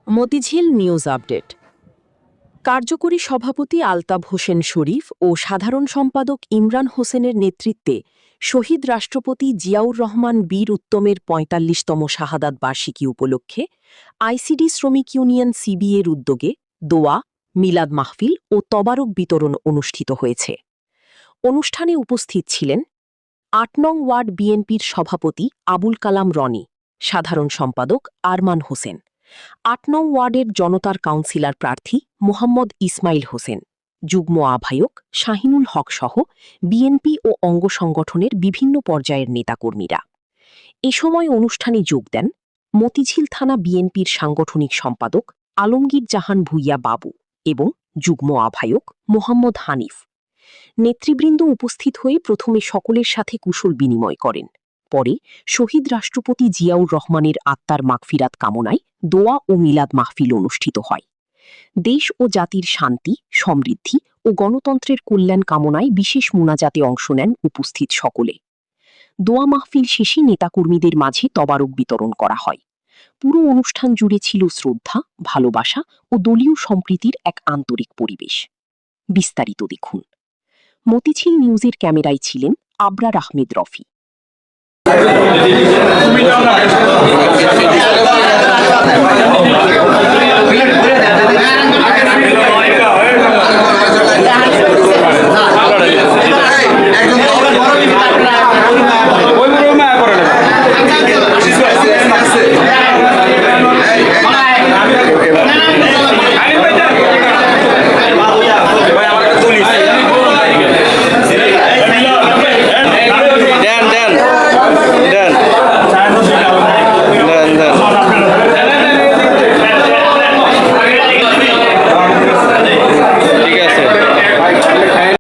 Motijheel news update. কার্যকরী সভাপতি আলতাফ হোসেন শরীফ ও সাধারণ সম্পাদক ইমরান হোসেনের নেতৃত্বে শহীদ রাষ্ট্রপতি জিয়াউর রহমান বীর উত্তমের ৪৫তম শাহাদাত বার্ষিকী উপলক্ষে আইসিডি শ্রমিক ইউনিয়ন সিবিএর উদ্যোগে দোয়া, মিলাদ মাহফিল ও তবারক বিতরণ অনুষ্ঠিত হয়েছে। অনুষ্ঠানে উপস্থিত ছিলেন ৮ নং ওয়ার্ড বিএনপির সভাপতি আবুল কালাম রনি, সাধারণ সম্পাদক আরমান হোসেন, ৮ নং ওয়ার্ডের জনতার কাউন্সিলর প্রার্থী মোহাম্মদ ইসমাইল হোসেন, যুগ্ম আহ্বায়ক শাহিনুল হক সহ বিএনপি ও অঙ্গ সংগঠনের বিভিন্ন পর্যায়ের নেতাকর্মীরা। এ সময় অনুষ্ঠানে যোগ দেন মতিঝিল থানা বিএনপির সাংগঠনিক সম্পাদক আলমগীর জাহান ভুইয়া বাবু এবং যুগ্ম আহ্বায়ক মোহাম্মদ হানিফ। নেতৃবৃন্দ উপস্থিত হয়ে প্রথমে সকলের সাথে কুশল বিনিময় করেন। পরে শহীদ রাষ্ট্রপতি জিয়াউর রহমানের আত্মার মাগফিরাত কামনায় দোয়া ও মিলাদ মাহফিল অনুষ্ঠিত হয়। দেশ ও জাতির শান্তি, সমৃদ্ধি ও গণতন্ত্রের কল্যাণ কামনায় বিশেষ মুনাজাতে অংশ নেন উপস্থিত সকলে। দোয়া মাহফিল শেষে নেতাকর্মীদের মাঝে তবারক বিতরণ করা হয়। পুরো অনুষ্ঠান জুড়ে ছিল শ্রদ্ধা, ভালোবাসা ও দলীয় সম্প্রীতির এক আন্তরিক পরিবেশ। বিস্তারিত দেখুন। মতিঝিল নিউজের ক্যামেরায় ছিলেন আবরার আহমেদ রফি।